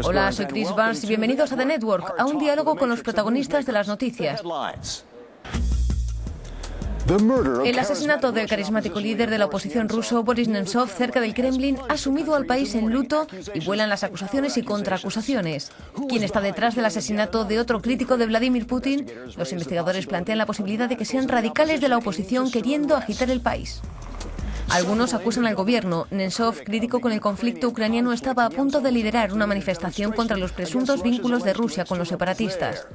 Hola, soy Chris Barnes y bienvenidos a The Network, a un diálogo con los protagonistas de las noticias. El asesinato del carismático líder de la oposición ruso, Boris Nemtsov, cerca del Kremlin, ha sumido al país en luto y vuelan las acusaciones y contraacusaciones. ¿Quién está detrás del asesinato de otro crítico de Vladimir Putin? Los investigadores plantean la posibilidad de que sean radicales de la oposición queriendo agitar el país. Algunos acusan al gobierno. Nemtsov, crítico con el conflicto ucraniano, estaba a punto de liderar una manifestación contra los presuntos vínculos de Rusia con los separatistas.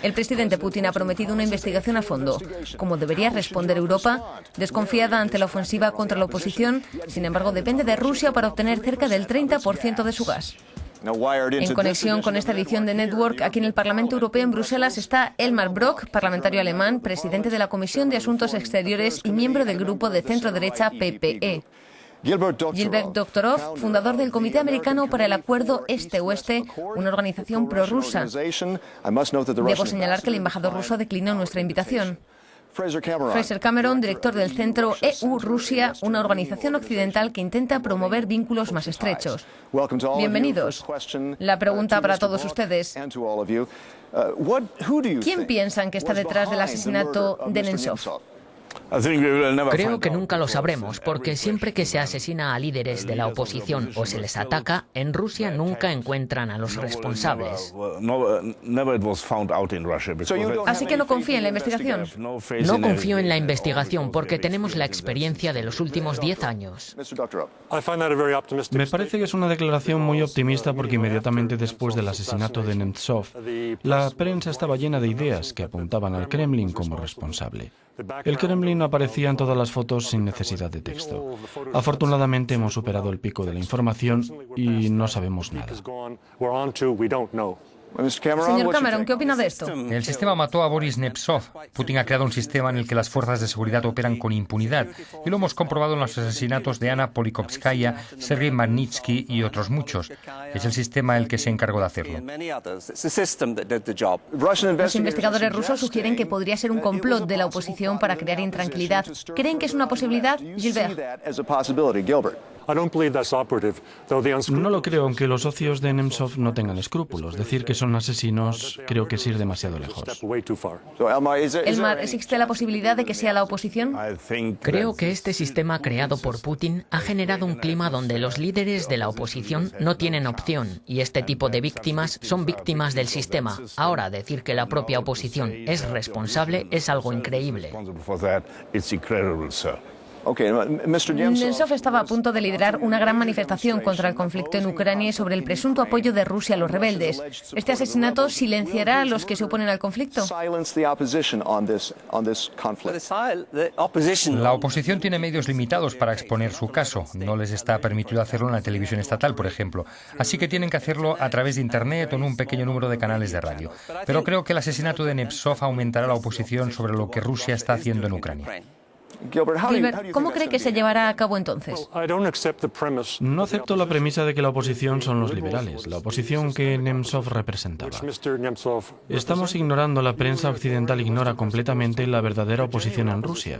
El presidente Putin ha prometido una investigación a fondo. ¿Cómo debería responder Europa? Desconfiada ante la ofensiva contra la oposición, sin embargo, depende de Rusia para obtener cerca del 30% de su gas. En conexión con esta edición de Network, aquí en el Parlamento Europeo en Bruselas está Elmar Brok, parlamentario alemán, presidente de la Comisión de Asuntos Exteriores y miembro del grupo de centro-derecha PPE. Gilbert Doktorov, fundador del Comité Americano para el Acuerdo Este-Oeste, una organización prorrusa. Debo señalar que el embajador ruso declinó nuestra invitación. Fraser Cameron, director del Centro EU-Rusia, una organización occidental que intenta promover vínculos más estrechos. Bienvenidos. La pregunta para todos ustedes: ¿quién piensan que está detrás del asesinato de Nemtsov? Creo que nunca lo sabremos, porque siempre que se asesina a líderes de la oposición o se les ataca, en Rusia nunca encuentran a los responsables. Así que no confía en la investigación. No confío en la investigación porque tenemos la experiencia de los últimos 10 años. Me parece que es una declaración muy optimista porque inmediatamente después del asesinato de Nemtsov, la prensa estaba llena de ideas que apuntaban al Kremlin como responsable. El Kremlin aparecía en todas las fotos sin necesidad de texto. Afortunadamente hemos superado el pico de la información y no sabemos nada. Señor Cameron, ¿qué opina de esto? El sistema mató a Boris Nemtsov. Putin ha creado un sistema en el que las fuerzas de seguridad operan con impunidad. Y lo hemos comprobado en los asesinatos de Anna Politkóvskaya, Sergei Magnitsky y otros muchos. Es el sistema el que se encargó de hacerlo. Los investigadores rusos sugieren que podría ser un complot de la oposición para crear intranquilidad. ¿Creen que es una posibilidad, Gilbert? No lo creo, aunque los socios de Nemtsov no tengan escrúpulos. Decir que son asesinos creo que es ir demasiado lejos. Elmar, ¿existe la posibilidad de que sea la oposición? Creo que este sistema creado por Putin ha generado un clima donde los líderes de la oposición no tienen opción y este tipo de víctimas son víctimas del sistema. Ahora, decir que la propia oposición es responsable es algo increíble. Nemtsov estaba a punto de liderar una gran manifestación contra el conflicto en Ucrania y sobre el presunto apoyo de Rusia a los rebeldes. ¿Este asesinato silenciará a los que se oponen al conflicto? La oposición tiene medios limitados para exponer su caso. No les está permitido hacerlo en la televisión estatal, por ejemplo. Así que tienen que hacerlo a través de Internet o en un pequeño número de canales de radio. Pero creo que el asesinato de Nemtsov aumentará la oposición sobre lo que Rusia está haciendo en Ucrania. Gilbert, ¿cómo cree que se llevará a cabo entonces? No acepto la premisa de que la oposición son los liberales, la oposición que Nemtsov representaba. Estamos ignorando, la prensa occidental ignora completamente la verdadera oposición en Rusia,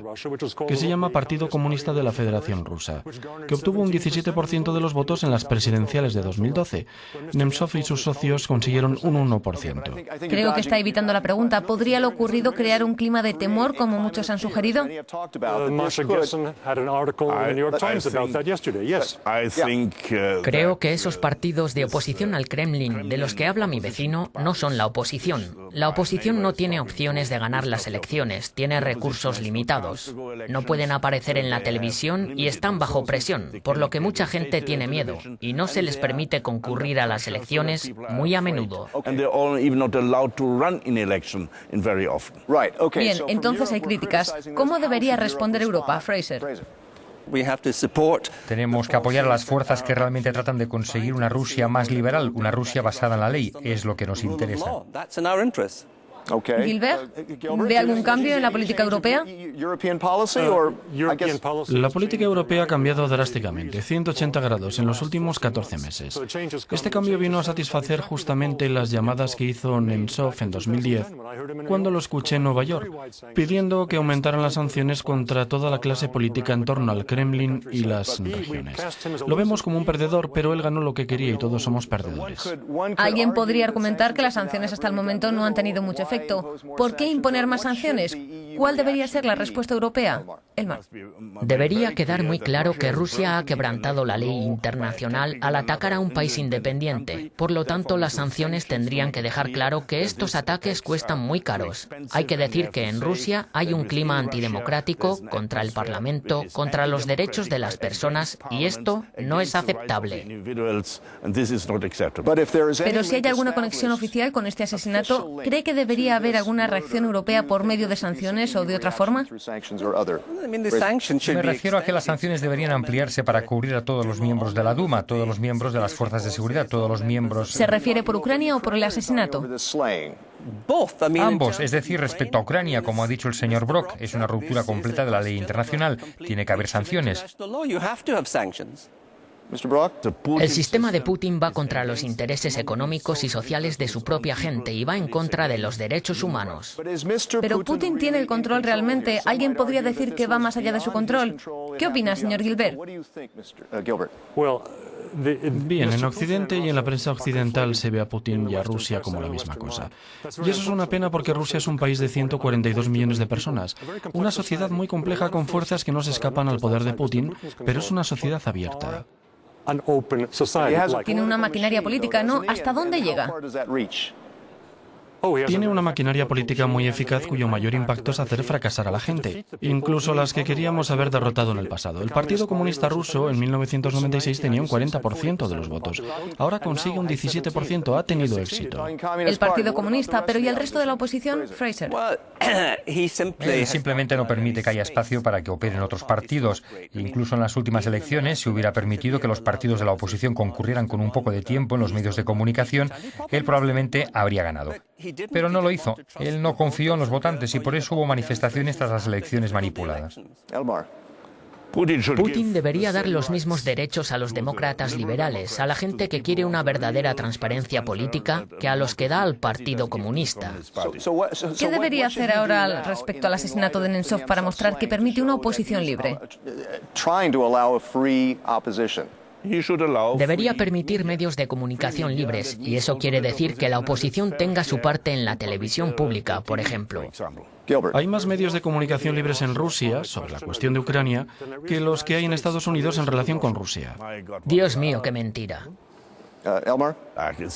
que se llama Partido Comunista de la Federación Rusa, que obtuvo un 17% de los votos en las presidenciales de 2012. Nemtsov y sus socios consiguieron un 1%. Creo que está evitando la pregunta. ¿Podría lo ocurrido crear un clima de temor, como muchos han sugerido? Creo que esos partidos de oposición al Kremlin de los que habla mi vecino no son la oposición. La oposición no tiene opciones de ganar las elecciones, tiene recursos limitados. No pueden aparecer en la televisión y están bajo presión, por lo que mucha gente tiene miedo y no se les permite concurrir a las elecciones muy a menudo. Bien, entonces hay críticas. ¿Cómo debería responder Europa, Fraser? Tenemos que apoyar a las fuerzas que realmente tratan de conseguir una Rusia más liberal, una Rusia basada en la ley. Es lo que nos interesa. Gilbert, ¿ve algún cambio en la política europea? La política europea ha cambiado drásticamente, 180 grados en los últimos 14 meses. Este cambio vino a satisfacer justamente las llamadas que hizo Nemtsov en 2010, cuando lo escuché en Nueva York, pidiendo que aumentaran las sanciones contra toda la clase política en torno al Kremlin y las regiones. Lo vemos como un perdedor, pero él ganó lo que quería y todos somos perdedores. Alguien podría argumentar que las sanciones hasta el momento no han tenido mucho efecto. ¿Por qué imponer más sanciones? ¿Cuál debería ser la respuesta europea? Elmar. Debería quedar muy claro que Rusia ha quebrantado la ley internacional al atacar a un país independiente. Por lo tanto, las sanciones tendrían que dejar claro que estos ataques cuestan muy caros. Hay que decir que en Rusia hay un clima antidemocrático contra el Parlamento, contra los derechos de las personas, y esto no es aceptable. Pero si hay alguna conexión oficial con este asesinato, ¿cree que debería haber alguna reacción europea por medio de sanciones o de otra forma? Me refiero a que las sanciones deberían ampliarse para cubrir a todos los miembros de la Duma, todos los miembros de las fuerzas de seguridad, todos los miembros... ¿Se refiere por Ucrania o por el asesinato? Ambos, es decir, respecto a Ucrania, como ha dicho el señor Brok, es una ruptura completa de la ley internacional. Tiene que haber sanciones. El sistema de Putin va contra los intereses económicos y sociales de su propia gente y va en contra de los derechos humanos. Pero Putin tiene el control realmente. ¿Alguien podría decir que va más allá de su control? ¿Qué opina, señor Gilbert? Bien, en Occidente y en la prensa occidental se ve a Putin y a Rusia como la misma cosa. Y eso es una pena porque Rusia es un país de 142 millones de personas, una sociedad muy compleja con fuerzas que no se escapan al poder de Putin, pero es una sociedad abierta. Tiene una maquinaria política, ¿no? ¿Hasta dónde llega? Tiene una maquinaria política muy eficaz cuyo mayor impacto es hacer fracasar a la gente, incluso las que queríamos haber derrotado en el pasado. El Partido Comunista Ruso en 1996 tenía un 40% de los votos. Ahora consigue un 17%, ha tenido éxito. El Partido Comunista, pero ¿y el resto de la oposición? Fraser. Él simplemente no permite que haya espacio para que operen otros partidos. Incluso en las últimas elecciones, si hubiera permitido que los partidos de la oposición concurrieran con un poco de tiempo en los medios de comunicación, él probablemente habría ganado. Pero no lo hizo. Él no confió en los votantes y por eso hubo manifestaciones tras las elecciones manipuladas. Putin debería dar los mismos derechos a los demócratas liberales, a la gente que quiere una verdadera transparencia política, que a los que da al Partido Comunista. ¿Qué debería hacer ahora respecto al asesinato de Nemtsov para mostrar que permite una oposición libre? Debería permitir medios de comunicación libres, y eso quiere decir que la oposición tenga su parte en la televisión pública, por ejemplo. Hay más medios de comunicación libres en Rusia, sobre la cuestión de Ucrania, que los que hay en Estados Unidos en relación con Rusia. Dios mío, qué mentira.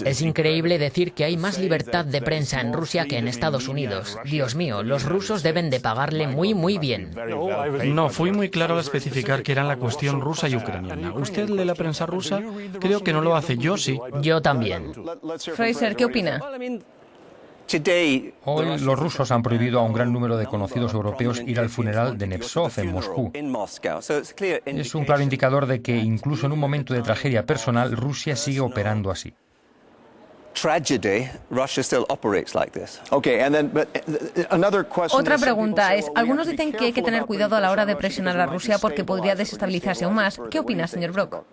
Es increíble decir que hay más libertad de prensa en Rusia que en Estados Unidos. Dios mío, los rusos deben de pagarle muy bien. No, fui muy claro al especificar que era la cuestión rusa y ucraniana. ¿Usted lee la prensa rusa? Creo que no lo hace. Yo sí. Yo también. Fraser, ¿qué opina? Hoy los rusos han prohibido a un gran número de conocidos europeos ir al funeral de Nemtsov en Moscú. Es un claro indicador de que incluso en un momento de tragedia personal, Rusia sigue operando así. Otra pregunta es, algunos dicen que hay que tener cuidado a la hora de presionar a Rusia porque podría desestabilizarse aún más. ¿Qué opina, señor Brok?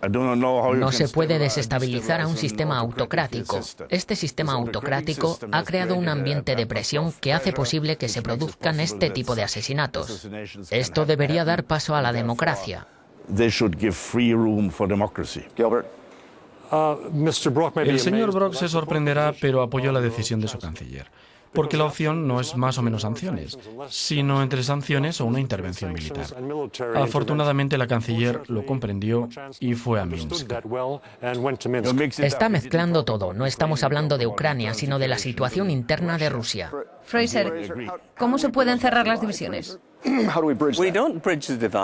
No se puede desestabilizar a un sistema autocrático. Este sistema autocrático ha creado un ambiente de presión que hace posible que se produzcan este tipo de asesinatos. Esto debería dar paso a la democracia. El señor Brok se sorprenderá, pero apoyó la decisión de su canciller. Porque la opción no es más o menos sanciones, sino entre sanciones o una intervención militar. Afortunadamente la canciller lo comprendió y fue a Minsk. Está mezclando todo. No estamos hablando de Ucrania, sino de la situación interna de Rusia. Fraser, ¿cómo se pueden cerrar las divisiones?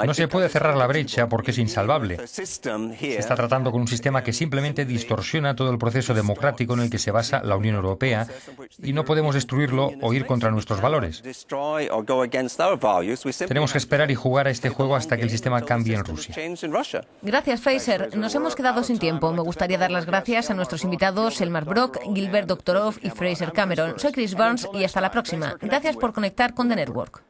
No se puede cerrar la brecha porque es insalvable. Se está tratando con un sistema que simplemente distorsiona todo el proceso democrático en el que se basa la Unión Europea y no podemos destruirlo o ir contra nuestros valores. Tenemos que esperar y jugar a este juego hasta que el sistema cambie en Rusia. Gracias, Fraser. Nos hemos quedado sin tiempo. Me gustaría dar las gracias a nuestros invitados Elmar Brok, Gilbert Doctorow y Fraser Cameron. Soy Chris Burns y hasta la próxima. Gracias por conectar con The Network.